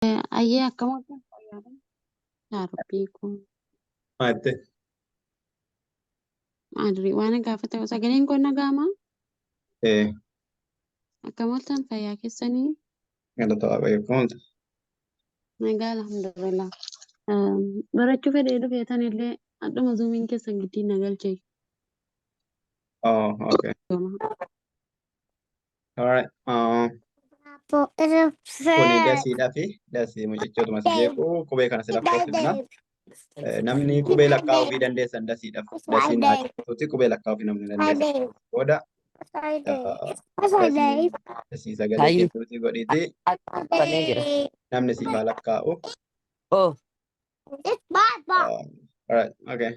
Ayyee akkam akka fayyadan yaa Rabbii kun Maatte maadrii waan gaafate sagaleen kun dhaga'amaa ee akkam ooltan fayyaa keessanii galata waaqayyoo kunuunsa. nagaa alhamdulillah barachuu fedhee dhufeetan illee adduma zuumiin keessan giddiin na galchee Oh, okay. All right. Kuni dasiidhaa fi dasii mucichootuma si jeequ qubee kana si lakkoofsifna. Namni qubee lakkaa'uu fi dandeessan dasiidhaaf. Dasiin naachisuuti qubee lakkaa'uu fi namni dandeessan. Booda dasii sagalee keessuuti godhiiti namni siifaa lakkaa'u. Oh, All right. Okay.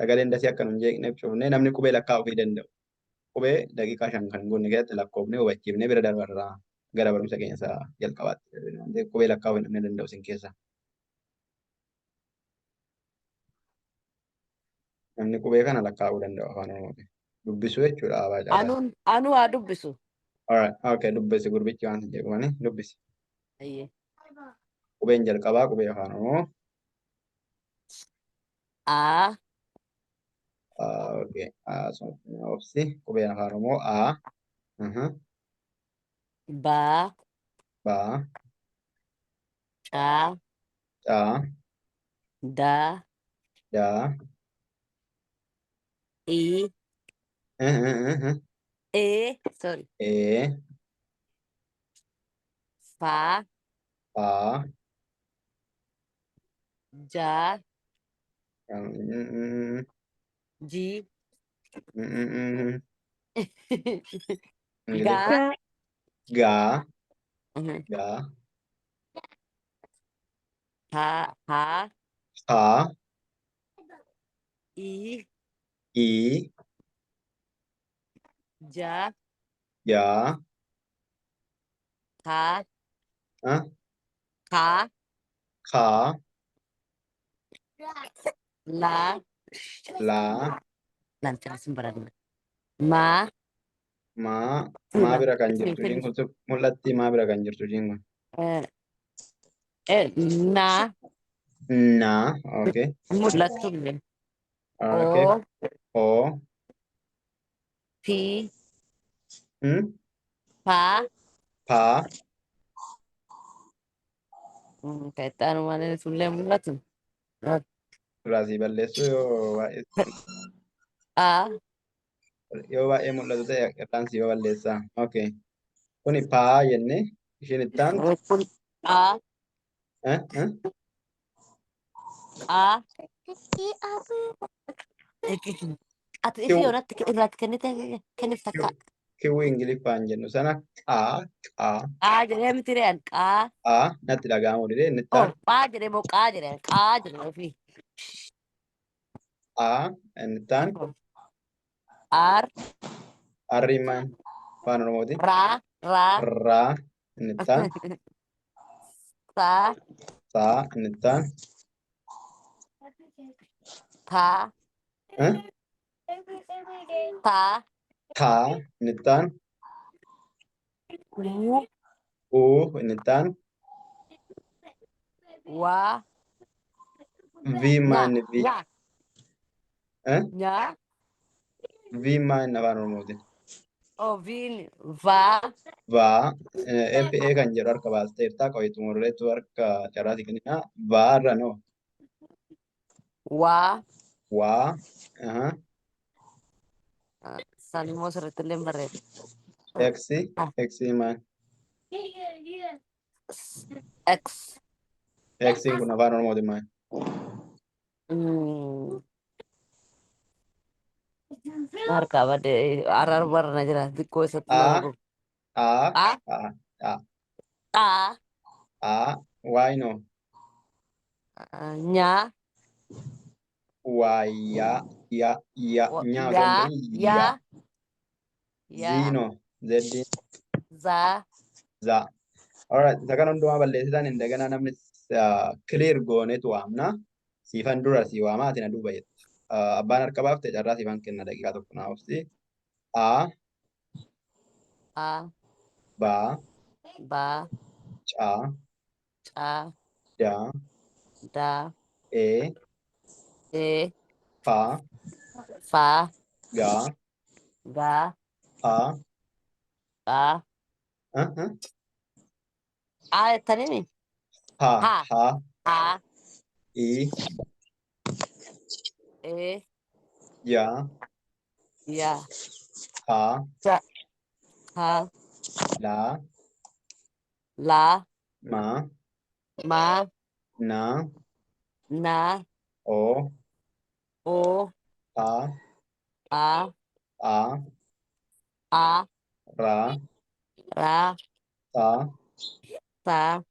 Sagaleen dasii akka nun jeeqneef cufnee namni qubee lakkaa'uu fi danda'u. Qubee daqiiqaa 5 kan guunne keessatti lakkoofnee hubachiifnee bira darbarraa gara barumsa keenya isaa jalqabaatti. Qubee lakkaa'uu hin namni danda'u isin keessa. Namni qubee kana lakkaa'uu danda'u afaan Oromootiin. Dubbisuu jechuudha abaa caalaa. anu haa dubbisu. Alright, okay, dubbisi gurbichi waan jeequmani dubbisi. Ayyee. Qubeen jalqabaa qubee afaan Oromoo. A, Okay, obsi qubeen afaan Oromoo A. ba, Ba, ca, Caa, da, Daa, i, sorry, Ee, fa, Faa, ja, mm, ji, English. ga, Gaa, Gaa, ha, Haa, i, I, ja, Jaa, ka, Haa, ka, Kaa, la, Laa, nanti langsung berada. Ma, Maa bira kan jirtu ishiin kun mul'atti maa bira kan jirtu ishiin kun. na, Naa, okay. mulatu, Okay. o, O, pi, pa, Paa, kaitan mana sulle mulatu. raasii balleessuu yoo baay'ee mul'atu ta'e irraan si yoo balleessaa. Okay. Kuni paa jenne ishiin ittaan A, A, atau isi orang irat kene taka. kiwii ingiliffaan jennu sana qaa qaa A jadi mitiran ka. qaa natti dhaga'amu dide inni ittaan Oh, pa jadi mau ka jadi fi. qaa inni ittaan R, arrimaan afaan Oromooti. ra, Raa inni ittaan sa, saa inni ittaan ta, ta, taa inni ittaan u, inni ittaan wa, viimaa inni vi ya, nya, viimaa inni afaan Oromooti. oh vin, va, Vaa FA kan jedhu harka baasteertaa qo'itu murreetu harka carraati kennina. Vaarra no. wa, Waa. salmo sirriitti barreeffame. Eksi. Eksi maal? X. Eksiin kun afaan Oromooti maal? Harka bade arar warna jira xiqqoo isatti nama gogu. A, Why no? nya, Waya. Ya. Nya ya, ya. ya, Zino. Zeddi. za, Za. Alright. Isa kan hundumaa balleessitan indagana namni clear goonetu waamna. Siifan dura si waamaa ati na duuba jette. Abbaan harka baafte carraa siifan kenna daqiiqaa tokko naa obsi. A. a, Ba. ba, Caa. Ca. da, Da. e, E. fa, Fa. ga, Ga. ha, Ga. uh-huh, Tanini. ha, Ha. ha, Ha. i, E. ya, Ya. ha, Ca. Ha. la, La. ma, Ma. na, Na. o, O. a, A. a, A. ra, Ra. ta, Ta.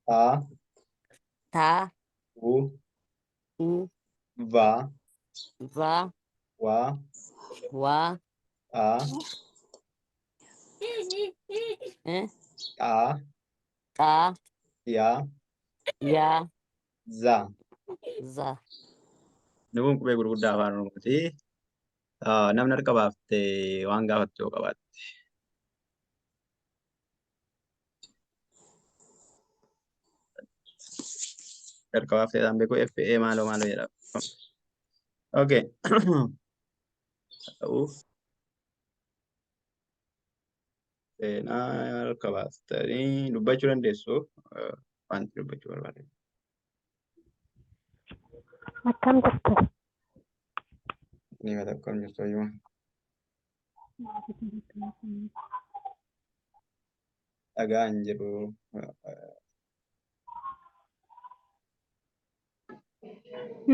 ta, Ta. u, U. va, Va. wa, Wa. a, Eh. a, Ta. ya, Ya. za. Za. Inni kun qubee gurguddaa afaan Oromooti. Namni harka baaftee waan gaafattu yoo qabaate. Harka baaftee isaan beeku FA maaloo maaloo jedhama. Okay. Ta'uu seenaa harka baaftanii dubbachuu dandeessu. Wanti dubbachuu barbaade. Akkam jirtu? Ni mata akkam jirtu iyyuu. Dhagaa hin jiru.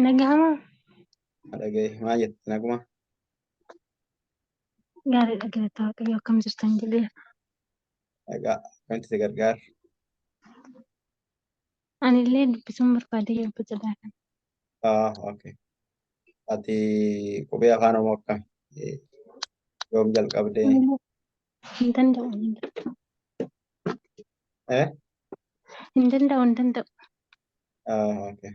Nagahama? Dhagaye maal jette naguma? Gaariidha galata Waaqayyo akkam jirtan jedhee. Dhagaa akkamitti si gargaara? Anillee dubbisuun barbaade yeroo jedhaa kana. Okay. Ati qubee afaan Oromoo akkami? Yoom jalqabdee? Anillee hin danda'u hin danda'u. Eh? Hin danda'u hin danda'u. Okay.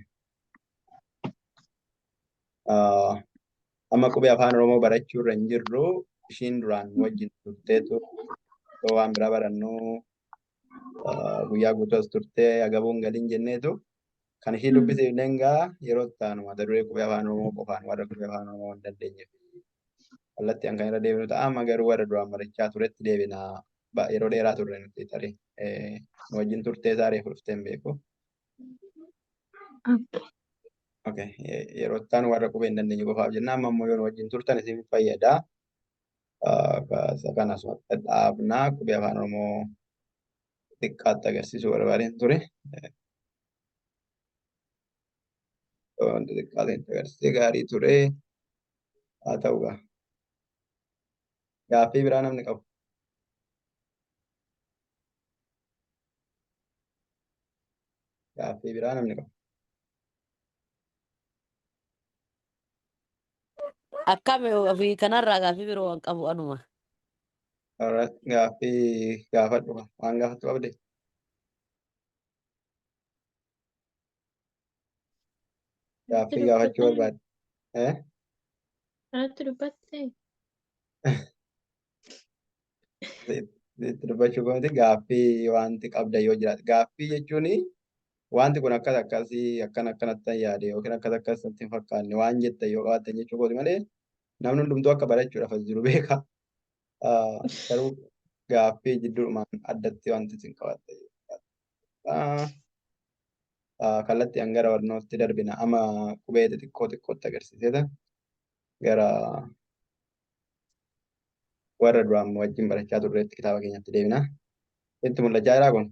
Amma qubee afaan Oromoo barachuu irra hin jirru ishiin duraan wajjin turteetu yoo waan biraa barannu guyyaa guutuu as turtee agabuun galiin jenneetu kan ishii dubbisiifneen gaa yeroo taanu mata duree qubee afaan Oromoo qofaan warra qubee afaan Oromoo hin dandeenyeef. Kallattii kan irra deebinu ta'a amma garuu warra duraan barachaa turetti deebina yeroo dheeraa turre nuti tarii nu wajjin turtee isaa reefu dhuftee hin beeku. Okay. Yeroo taanu warra qubee hin dandeenye qofaaf jenna amma immoo yoo nu wajjin turtan isin fayyada. Kana asumatti dhaabnaa qubee afaan Oromoo xiqqaatti agarsiisuu barbaadeen ture. Wanti xiqqaatti agarsiisee gaarii ture. Haa ta'u gaa. Gaaffii biraa namni qabu. Gaaffii biraa namni qabu. Akkami ofii kanarraa gaaffii biroo waan qabu anuma. Gaaffii gaafadhu waan gaafattu qabde. Gaaffii gaafachuu barbaadde. Kanatti dubbatte? Itti dubbachuu koomiti gaaffii wanti qabda yoo jiraate. Gaaffii jechuun wanti kun akkas akkasii akkan akkanatti yaade yookiin akkas akkasatti hin fakkaanne waan jettan yoo qabaattan jechuu kooti malee namni hundumtuu akka barachuudhaaf as jiru beeka. Garuu gaaffii jidduudhumaan addatti wanti isin qabatte. Kallattii hangara barnootti darbina ama qubee xixiqqoo xiqqootti agarsiiseeta gara warra duraan wajjin barachaa turreetti kitaaba keenyatti deebina. Itti mul'achaa jira kun.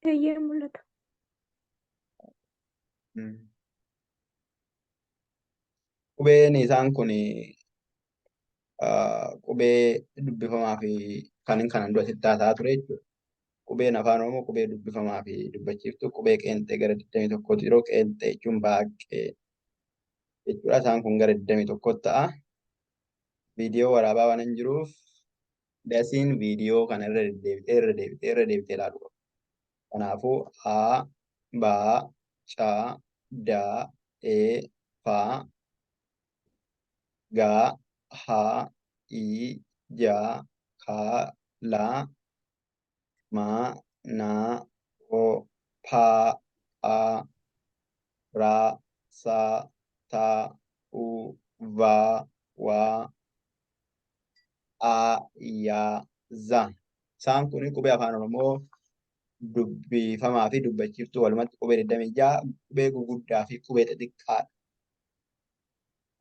Eeyyee mul'ata. Qubeen isaan kun qubee dubbifamaa fi kan kanan dura sitti haasa'aa ture jechuudha. Qubeen afaan Oromoo qubee dubbifamaa fi dubbachiiftu qubee qeenxee gara 21 yeroo qeenxee jechuun baay'ee jechuudha. Isaan kun gara 21 ta'a. Viidiyoo waraabaa waan hin jiruuf dasiin viidiyoo kana irra deebitee ilaaluu qabu. Kanaafuu A, Ba, Ca, Da, E, Fa, Ga, Ha, I, Ja, Ka, La, Ma, Na, pa, a, ra, sa, ta, u, va, wa, a, ya, za. Isaan kun qubee afaan Oromoo dubbifamaa fi dubbachiiftuu walumatti qubee 26 qubee gurguddaa fi qubee xixiqqaadha.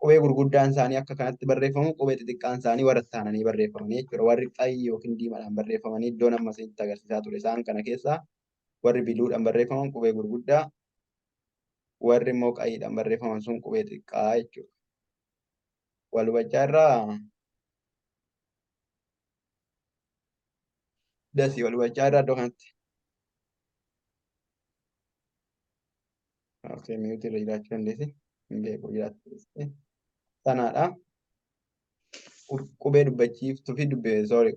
Qubee gurguddaan isaanii akka kanatti barreeffamu, qubee xixiqqaan isaanii warra taananii barreeffamanii jechuudha. Warri qayyii yookiin diimaadhaan barreeffamanii iddoon amma isinitti agarsiisaa ture. Isaan kana keessaa warri biluudhaan barreeffaman qubee gurguddaa, warri immoo qayyiidhaan barreeffaman sun qubee xiqqaa jechuudha. Wal hubachaa irraa dasii wal hubachaa irraa iddoo kanatti. Okay, miyuutii irra jiraachuu dandeessi. Hin beeku jiraachuu sanaadha. Qubee dubbachiiftuu fi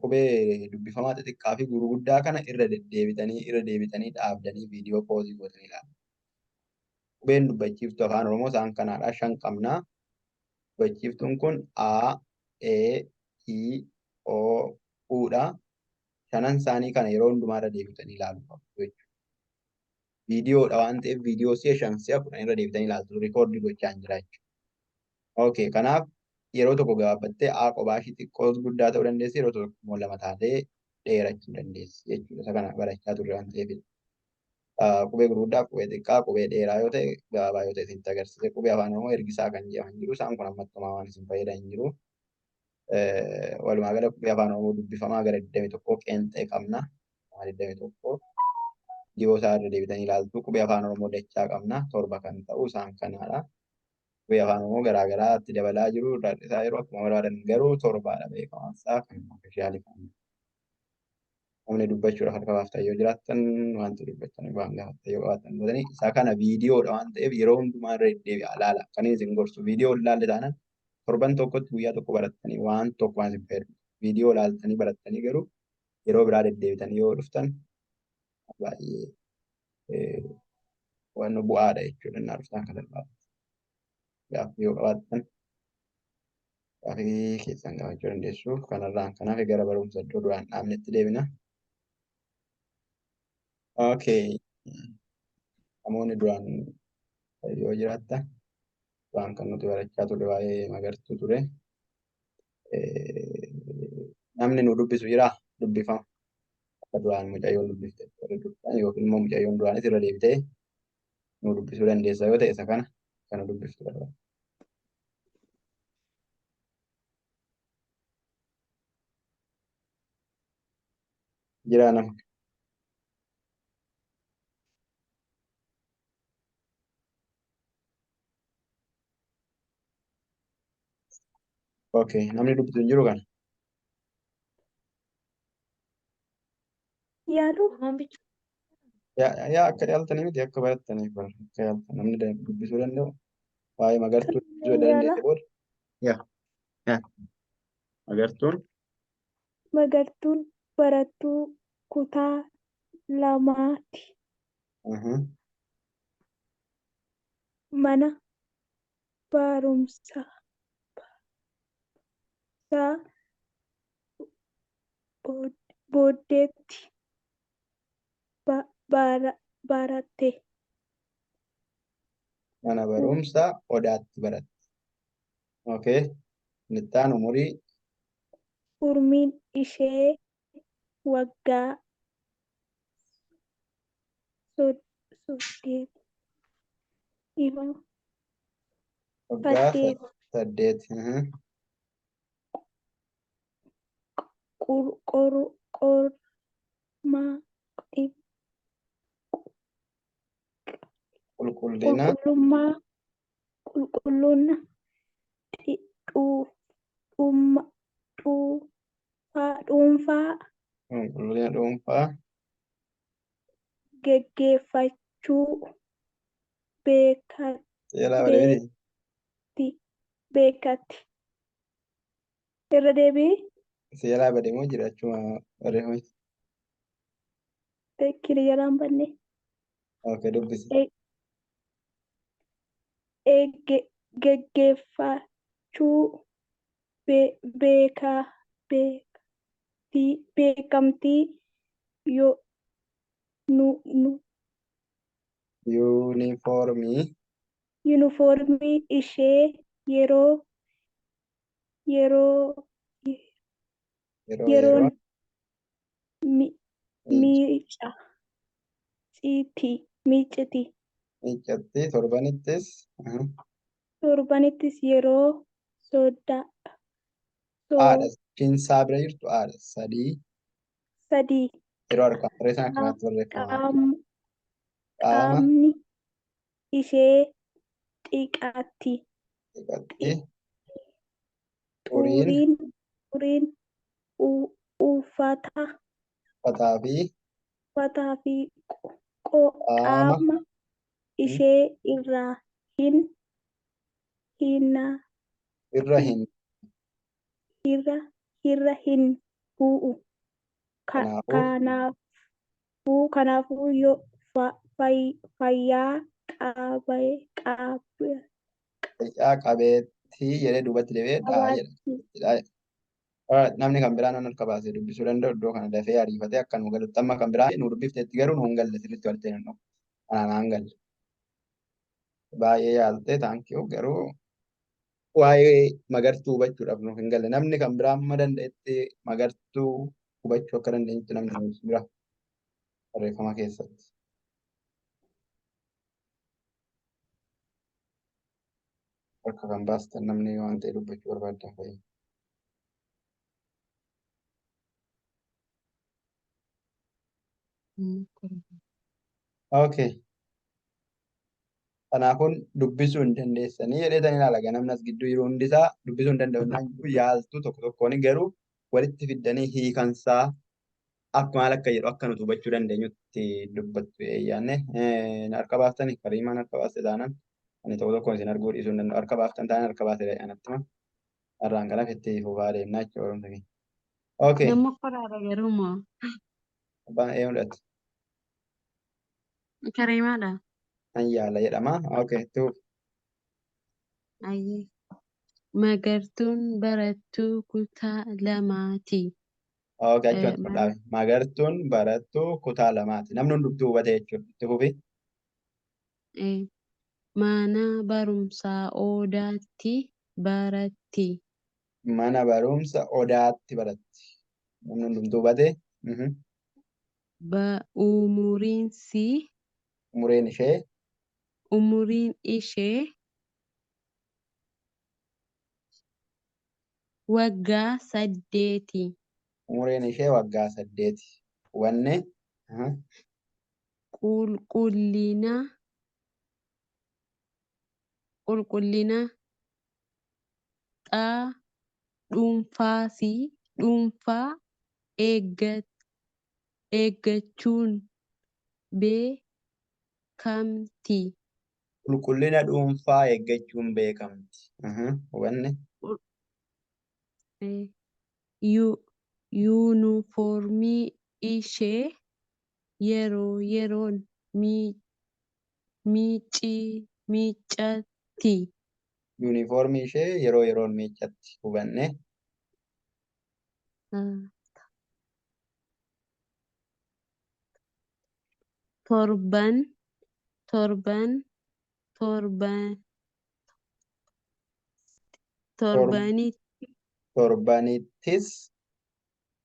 qubee dubbifamaa xixiqqaa fi gurguddaa kana irra deebitanii dhaabdanii viidiyoo poozii gootanii ilaalu. Qubeen dubbachiiftuu afaan Oromoo isaan kanaadha. 5 qabnaa. Dubbachiiftuun kun A, E, I, O, Uudha. 5 isaanii kana yeroo hundumaa irra deebitanii ilaaluu qabdu jechuudha. Viidiyoodha waan ta'eef viidiyoo 5 irra deebitanii ilaaltu rikoordii gochaa hin jira jechuudha. Okay, kanaaf yeroo tokko gabaabbattee A kophaa ishii xiqqoo guddaa ta'uu dandeessi. Yeroo tokko immoo 2 taatee dheerachuu dandeessi jechuudha. Isa kana barachaa turre waan ta'eef. Qubee gurguddaa, qubee xiqqaa, qubee dheeraa yoo ta'e, gabaabaa yoo ta'e isinitti agarsiise. Qubee afaan Oromoo ergisaa kan jedhaman jiru. Isaan kun ammattumaa waan isin fayyadan hin jiru. Walumaa gala qubee afaan Oromoo dubbifamaa gara 21 qeenxee qabna. 21 dhiyoo isaa irra deebitanii ilaaltu. Qubee afaan Oromoo dachaa qabna. 7 kan ta'u isaan kanaadha. Qubee afaan Oromoo garaagaraatti dabalaa jiru. Isaa yeroo akkuma barbaadan garuu 7dha beekamaan isaa kan ofishaalii kan. Namni dubbachuudhaaf harka baaftan yoo jiraattan wanti dubbachan waan gaafattan yoo qabaatan godhanii isaa kana viidiyoodha waan ta'eef yeroo hundumaa irra deddeebi'aa ilaala. Kan isin gorsu viidiyoo ilaalle taanaan torban tokkotti guyyaa tokko barattanii waan tokko waan isin fayyadu. Viidiyoo ilaaltanii barattanii garuu yeroo biraa deddeebitanii yoo dhuftan baay'ee waan bu'aadha jechuudha. Innaa dhuftan akka salphaatti. Gaaffii yoo qabaattan gaaffii keessan gaafachuu dandeessu. Kanarraan kanaaf gara barumsa iddoo duraan dhaabnetti deebina. Okay. Namoonni duraan yoo jiraattan waan kan nuti barachaa turre waa'ee magartuu ture. Namni nu dubbisu jiraa? Dubbifama. Akka duraan mucayyoon dubbifte yookiin immoo mucayyoon duraanis irra deebitee nu dubbisuu dandeessa yoo ta'e isa kana dubbiftu barbaada. Jiraa namni. Okay, namni dubbisu hin jiru kana. Yaalu Yaa akka yaaltanii miti akka barattaniif akka yaaltan namni dubbisuu danda'u waa'ee magartuu dubbisuu dandeesse booda. Yaa magartuun barattuu kutaa 2ti. Mana barumsaa booddeetti baratte. Mana barumsaa odaatti baratte. Okay. Nittaan umurii. Umriin ishee waggaa 8. Waggaa 8. Qulqullina dhuunfaa geggeeffachuu beekatti. Irra deebii. Seeraa badeemoo jiraachuu barreeffame. Kiriyaadhaan banne. Okay, dubbisi. Geggeeffachuu beekamtii yoo Yuunifoormii Yuunifoormii ishee yeroo yeroo yeroo yeroon yeroon miica miiciti. miiccatti torbanittis Torbanittis yeroo sooddaa haadha Chinsaa bira jirtu haadha sadii sadii yeroo argamu barreessan akkanatti barreeffama. Qaama qaamni ishee xiqqaatti. dhiqatti xuriin Xuriin uffataa uffataa fi qaama qaama ishee irra hin bu'u. Kanaafuu yoo fayyaa qabeettii jedhee duubatti deebi'ee dhaa jedha. qabaatti. Namni kan biraan harka baasee dubbisuu danda'u iddoo kana dafee ariifatee akka nu galutti amma kan biraa nu dubbifteetti garuu nu hin galle sirriitti walitti hin dhufu. Anaan hin galle. Baay'ee yaaltee taankiyuu garuu waa'ee magartuu hubachuudhaaf nu hin galle. Namni kan biraa amma danda'etti magartuu hubachuu akka dandeenyutti namni bira barreeffama keessatti. Harka kan baastan namni waan ta'e dubbachuu barbaadan fayyada. Okay. Kanaafuu dubbisuu hin dandeessanii jedheetan ilaala. Ganamni as gidduu jiru hundisaa dubbisuu hin danda'u. Yaaltuu tokko tokkoon garuu walitti fiddanii hiikansaa akka maal akka jedhu akka nuti hubachuu dandeenyutti dubbattu yaanne harka baaftanii Kariimaan harka baaste taanaan ani tokko tokkoon isin arguu dhiisuu hin danda'u. Harka baaftan taanaan harka baase anatti hima. Har'aan kana fittee fufaa deemnaa jechuudha barumsa keenya. Okay. Nama koraadha garuu moo Abbaan ee mul'atu. Kariimaadha. An yaala jedhama. Okay. Tuuf. Ayyee. Magartuun barattuu kutaa lamaati. Okay. Achumatti dhaabe. Magartuun barattuu kutaa lamaati. Namni hundumtuu hubate jechuudha. Itti fufi. Mana barumsaa Odaatti baratti. Mana barumsa Odaatti baratti. Namni hundumtuu hubate. Umuriin ishee waggaa 8. Umuriin ishee waggaa 8. Wanne qulqullina dhuunfaa eeggachuun beekamti. Qulqullina dhuunfaa eeggachuun beekamti. Wanne yuunifoormii ishee yeroo yeroon miiccatti. Yuunifoormii ishee yeroo yeroon miiccatti. Hubanne.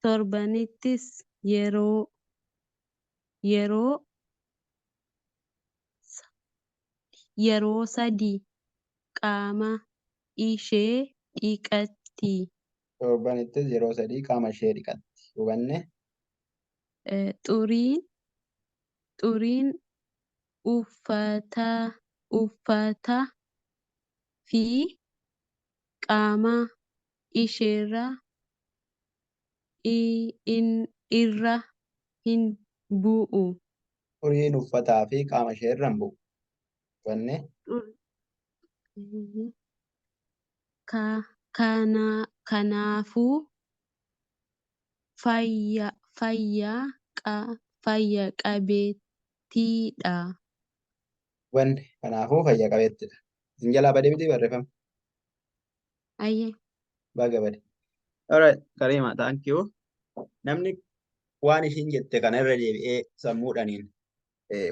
Torbanittis yeroo 3 qaama ishee dhiqatti. Torbanittis yeroo 3 qaama ishee dhiqatti. Hubanne. Xuriin uffataa fi qaama isheerra irra hin bu'u. Xuriin uffataa fi qaama ishee irra hin bu'u. Hubanne. Kanaafuu fayya qabeettiidha. Wanne kanaafuu fayya qabeettidha. Isin jalaa badee miti barreeffama. Ayyee. Baga bade. Alright. Kariima thank you. Namni waan ishiin jette kana irra deebi'ee sammuudhaniin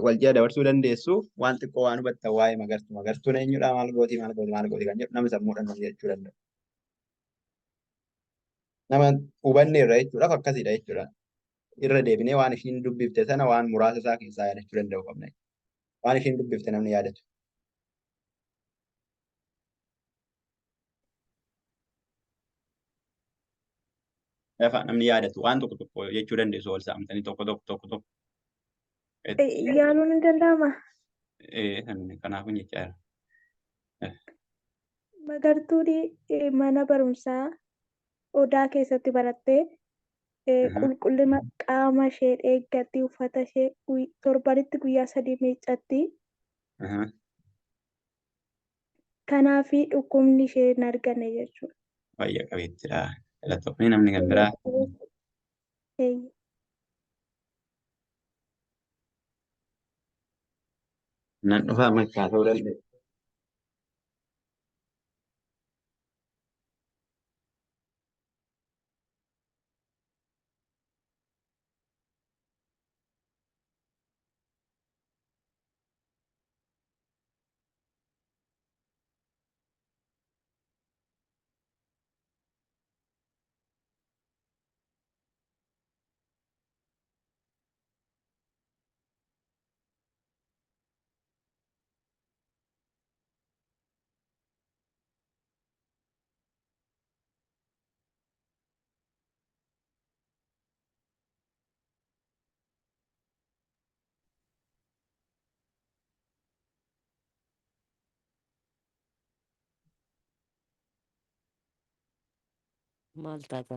wal jala dabarsuu dandeessuuf waan xiqqoo waan hubattan waa'ee magartuu. Magartuun eenyudha? Maal gooti kan jedhu nama sammuudhaan nuti jechuu danda'u. Nama hubanne irra jechuudhaaf akkasidha jechuudha. Irra deebinee waan ishiin dubbifte sana waan muraasa isaa keessaa yaadachuu danda'u qabna. Waan ishiin dubbifte namni yaadatu. Lafa namni yaadatu waan tokko tokko jechuu dandeessu wal saamtanii tokko. Yaaluun hin danda'ama. Kanaafuu jechaa jira. Magartuun mana barumsaa odaa keessatti barattee qulqullina qaama ishee eeggatti, uffata ishee torbanitti guyyaa 3 miiccatti. Kanaafi dhukkubni ishee hin arganne jechuudha. Fayya qabeettidha. Filattoonni namni kan biraa. Nan dhufaa makkaa ta'uu danda'e. Maal taata?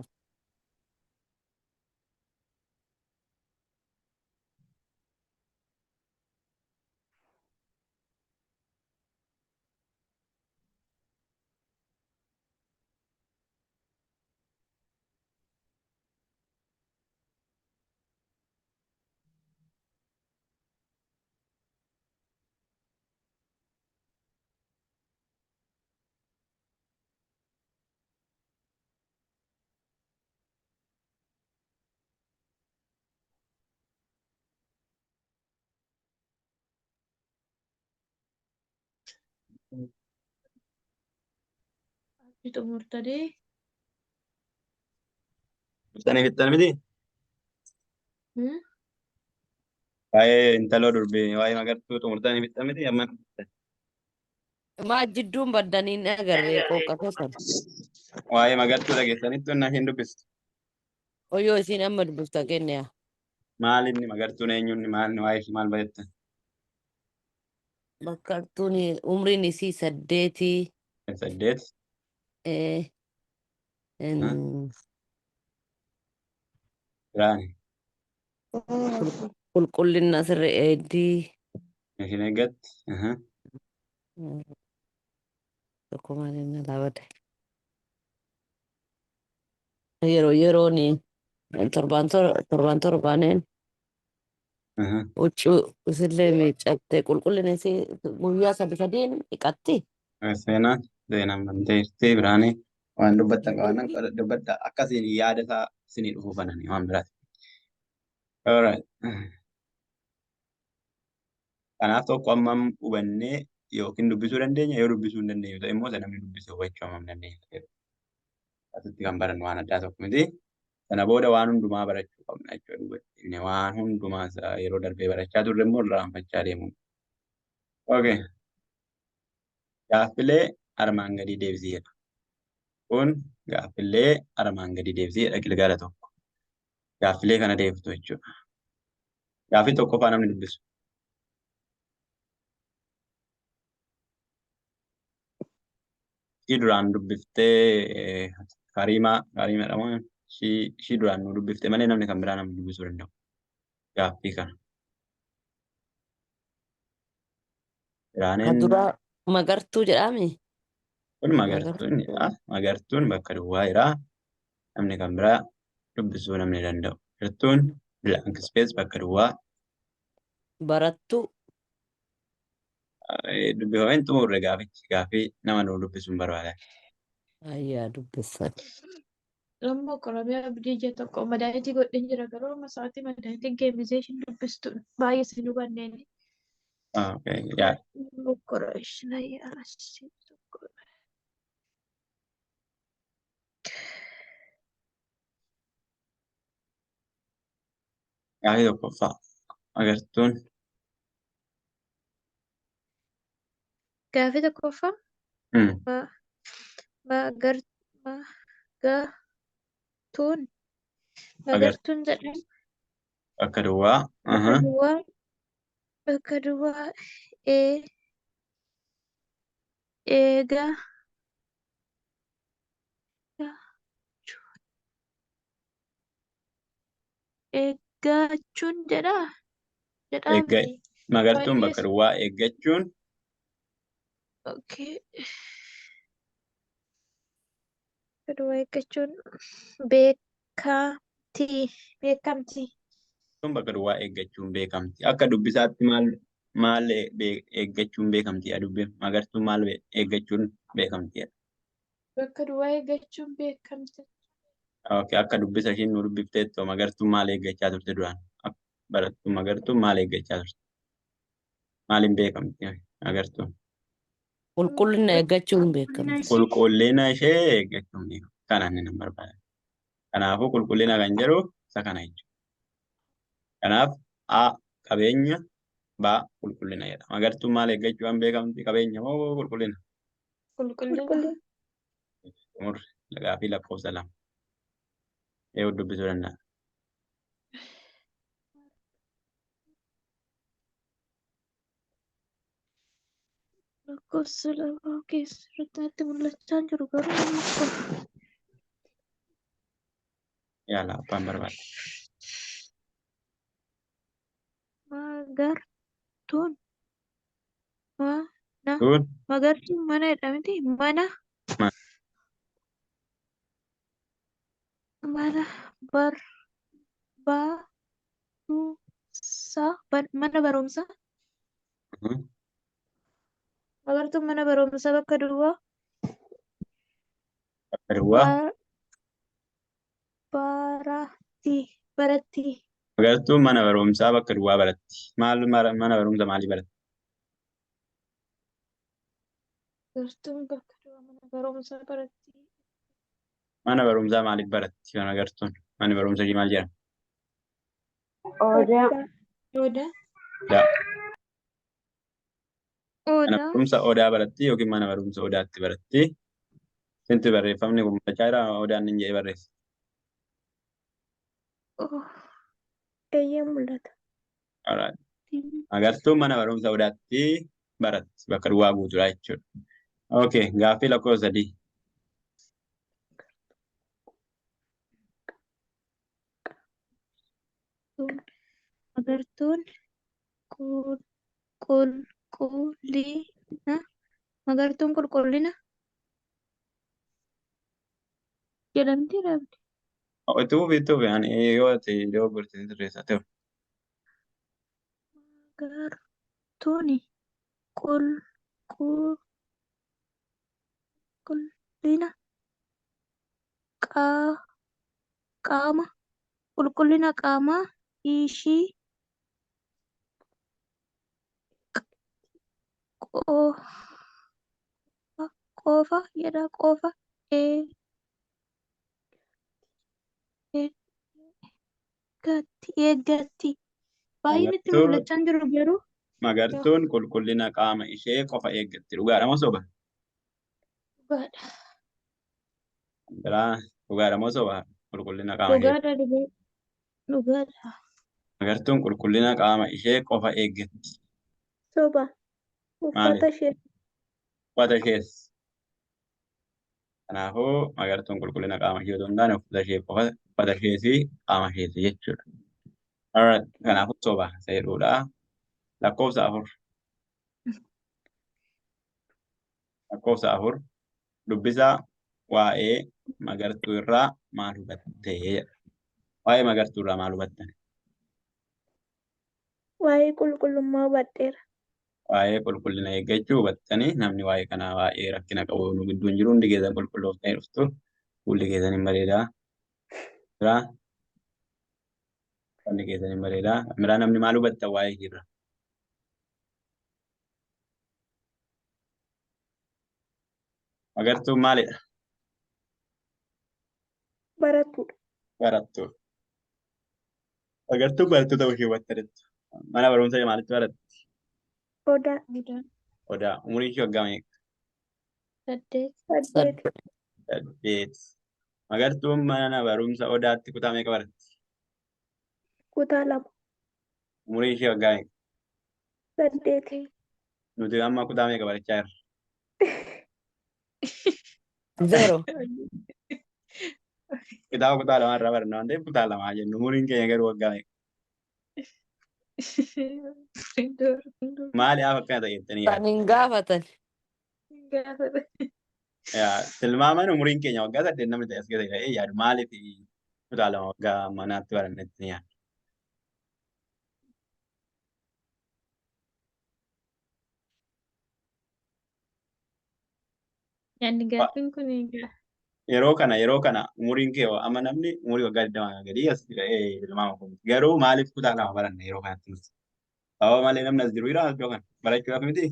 Itu murtadee. Biftanii fixxan miti? Waa'ee intaloo durbee waa'ee magartuu xumurtanii fixxan miti? Amma Maa jidduun baddanii hin agarree qooqqatootan. waa'ee magartuu dhageessanitti onnaa isheen dubbistu. Oyyoo isiin amma dubbifta kenneya. Maal inni magartuun eenyuun maal waa'ee ishee maal bajettan? Magartuun umriin isii 8. 8. Biraani. Qulqullina sirrii eeddii. Isheen eeggatti. Tokko maalinna laabade. Yeroon torbaaneen huccuu isillee miiccattee qulqullina isii guyyaa 3 dhiqatti. Seenaan banteerti biraanii waan dubbattan qabaannan dubbadda akkasiin yaada isaa isinii dhufuu bananii waan biraati. Kanaaf tokko ammam hubannee yookiin dubbisuu dandeenya yoo dubbisuu hin dandeenyu ta'e immoo namni dubbisee hubachuu ammam dandeenya. Asitti kan barannu waan addaa tokko miti. Sana booda waan hundumaa barachuu qabna jechuudha. Waan hundumaa yeroo darbee barachaa turre immoo irraanfachaa deemu. Okay. Gaaffilee armaan gadii deebisiidha. Kun gaaffilee armaan gadii deebisiidha gilgala tokko. Gaaffilee kana deebiftu jechuudha. Gaaffii tokkoffaa namni dubbisu. Ishii duraan dubbiftee Karimaa jedhamu. Ishii duraan nu dubbiftee malee namni kan biraa namni dubbisuu danda'u. Gaaffii kana. Kan duraa magartuu jedhami. Kun magartuun bakka duwwaa jira. Namni kan biraa dubbisuu namni danda'u. Magartuun blank space bakka duwwaa. Barattuu. Dubbifameen xumurre gaaffii nama nu dubbisuun barbaadan. Ayyaa dubbisan. Lammoo qoramee abdii ija tokko madaayitii godheen jira garuu amma sa'aatii madaayitii geemizeeshin dubbistu baay'ee sin hubanneen. Okay, yeah. Korreeshina yaasi tokko. Gaafii tokkoffaa agartuun Gaafii tokkoffaa magartuun magartuun jedhama. bakka duwwaa Bakka duwwaa eega eeggachuun jedhaa magartuun bakka duwwaa eeggachuun okay. Bakka duwwaa eeggachuun beekamtii. Kun bakka duwwaa eeggachuun beekamti. Akka dubbisaatti maal eeggachuun beekamti dubbiin magartuun maal eeggachuun beekamti. Bakka duwwaa eeggachuun beekamti. Okay, akka dubbisa ishiin nu dubbifteetto magartuun maal eeggachaa turte duraan? Barattuun magartuun maal eeggachaa turte? Maaliin beekamti magartuun? Qulqullina eeggachuun beekamti. Qulqullina ishee eeggachuun beekamti. Kana inni nama barbaada. Kanaafuu qulqullina kan jedhu isa kana jechuudha. Kanaaf A qabeenya B qulqullina jedha. Magartuun maal eeggachuun beekamti? Qabeenya moo qulqullina? Qulqullina. Gaafii lakkoofsa lama. Yoo dubbisuu danda'a. Lakkoofsa lama keessatti mul'achaa jiru garuu Yaala abbaan barbaada. Magartuun mana jedhamti. Mana barumsaa. Magartuun mana barumsaa bakka duwwaa. Baratti. Magartuun mana barumsaa bakka duwwaa baratti. Mana barumsaa maalii baratti? Magartuun bakka duwwaa mana barumsaa baratti. Mana barumsaa maaliif baratti? Magartuun manni barumsaa ishii maal jedhama? Odaa. Mana barumsa odaa baratti yookiin mana barumsa odaatti baratti. Sinti barreeffamni kun mul'achaa jira odaan hin jedhee barreessa. Eeyyee mul'ata. Magartuun mana barumsa odaatti baratti bakka duwwaa guutuudha jechuudha. Okay, gaaffii lakkoofsa 3. Magartuun qulqullina. Magartuun qulqullina jedhamti. Ituuf yoo gortee sirreessa ta'u. Magartuun qulqullina qaamaa ishii qofa eeggatti. Baay'ee nutti mul'achaa jiru garuu. Magartuun qulqullina qaama ishee qofa eeggatti. Dhugaadha moo soba? Dhugaadha moo soba? Qulqullina qaama ishee. Dhugaadha. Magartuun qulqullina qaama ishee qofa eeggatti. Soba. Uffata ishee. Uffata ishees. Kanaafuu magartuun qulqullina qaama ishee otoo hin taane uffata ishee fi qaama isheeti jechuudha. Kanaafuu soba seeruudha. Lakkoofsa 4. Lakkoofsa 4. Dubbisaa waa'ee magartuu irraa maal hubattee jedha. Waa'ee magartuu irraa maal hubattan? Waa'ee qulqullummaa hubadheera. Waa'ee qulqullina eeggachuu hubattanii namni waa'ee kanaa waa'ee rakkina qabu nu gidduu hin jiru hundi keessan qulqullooftanii dhuftu fuulli keessan hin bareedaa Jira. Wanni keessanii bareeda. Miraa namni maal hubatta waa'ee jirra. Agartuun maalidha? Barattuudha. Barattuu. Agartuun barattoota ishee hubatta jettu. Mana barumsaa maalitti baratti? Odaa. Odaa. Umurii ishee waggaa meeqa? 8. 8. 8. Agartuun mana barumsa odaatti kutaa meeqa baratti? Kutaa 2. Umurii ishee waggaa meeqa? 8. Nuti amma kutaa meeqa barachaa jirra? 0. Kitaaba kutaa lamaa baranna waan ta'eef kutaa lamaa jennu. Umuriin keenya garuu waggaa meeqa? Maali haaf akkana ta'e jettanii yaaddu? Kan hin gaafatan. Tilmaamaan umuriin keenya waggaa 8 namni ta'e as keessa ta'ee yaadu maaliif kutaa lama waggaa manaatti baranna jettanii yaaddu? Yaadni gaaffiin kun egaa. Yeroo kana umuriin kee amma namni umurii waggaa 20 gadii as ta'ee tilmaama kun garuu maaliif kutaa lama baranna yeroo kanatti nuti? Sababa malee namni as jiru jira iddoo kana barachuudhaaf miti.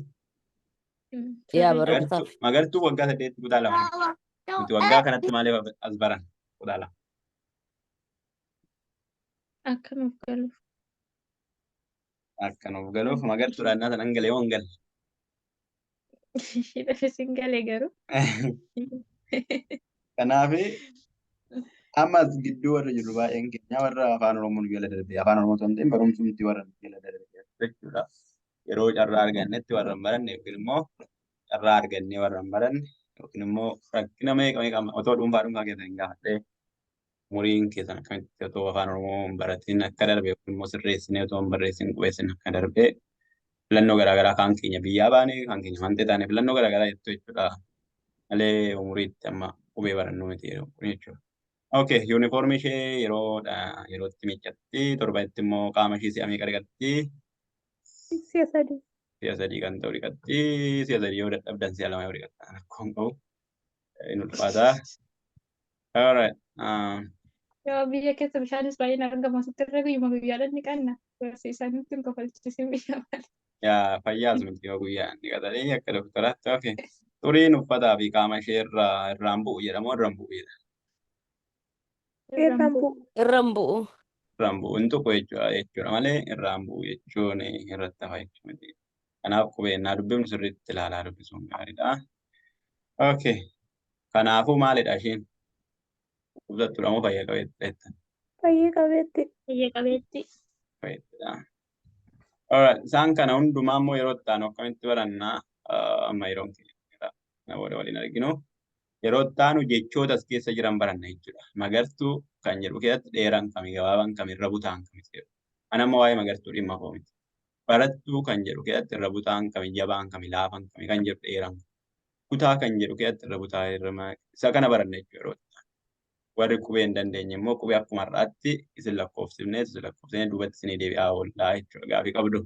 Yaa barumsaaf. Agartuu waggaa 8 kutaa lama nuti waggaa kanatti maaliif as baran kutaa lama? Akka nuuf galuuf. Akka nuuf galuuf agartuudhaan naata nan galee waan galle. Isin galee garuu. Kanaaf ammas gidduu warra jiru baay'een keenya warra afaan oromoon jala darbee afaan oromoo osoo hin ta'in barumsumti warra jala darbee jechuudha. Yeroo carraa argannetti warra hin baranne yookiin immoo carraa argannee warra hin baranne yookiin immoo rakkina meeqa otoo dhuunfaa keessan hin gaafadhee umuriin keessan akkamitti otoo afaan oromoo hin baratiin akka darbe yookiin immoo sirreessinee otoo hin barreessin qubeessin akka darbe filannoo garaagaraa kaan keenya biyyaa baane kaan keenya wanta taane filannoo garaagaraa jettu jechuudha. Malee umuriitti amma qubee barannoo miti jechuudha. Okay, yuunifoormii ishee yerootti miiccatti torbanitti immoo qaama ishee si'a meeqa dhiqatti? Si'a 3. Si'a 3 kan ta'u dhiqatti. Si'a 3 yoo dadhabdan si'a 2 yoo dhiqattan rakkoon qabu. Inni ulfaata. Alright. Yoo biyya keessa bishaanis baay'een argama asitti irra guyyuma guyyaadhaan ni qanna. Barsiisanitti hin kofalchiisin biyya malee. Yaa fayyaas miti yoo guyyaan dhiqatanii akka doktaraatti. Okay. Xuriin uffataa fi qaama ishee irraan bu'u jedhamu irraan bu'u jedha. Irraan bu'u. Irraan bu'u. Irraan bu'u hin tuqu jechuudha malee irraan bu'u jechuun irratti hafa jechuudha. Kanaaf qubeennaa dubbifnu sirriitti ilaalaa dubbisuun gaariidha. Okay. Kanaafuu maalidha isheen? Dhukkubsattuudha moo fayyaa qabeettii? Fayyee qabeetti. Fayyaa qabeetti. Fayyaadha. Alright. Isaan kana hundumaa immoo yeroo itti aanu akkamitti barannaa amma yeroon keenya namoota waliin arginu. Yeroo itti aanu jechoota as keessa jiran baranna jechuudha. Magartuu kan jedhu keessatti dheeraan kami gabaabaan kami irra butaan kami jedhu. Ani amma waa'ee magartuu dhimma koo miti. Barattuu kan jedhu keessatti irra butaan kami jabaan kami laafaan kami kan jedhu dheeraan. Kutaa kan jedhu keessatti irra butaa isa kana baranna jechuudha yeroo itti aanu. Warri qubee hin dandeenye immoo qubee akkuma har'aatti isin lakkoofsifnee duubatti isinii deebi'aa oollaa jechuudha gaafii qabdu.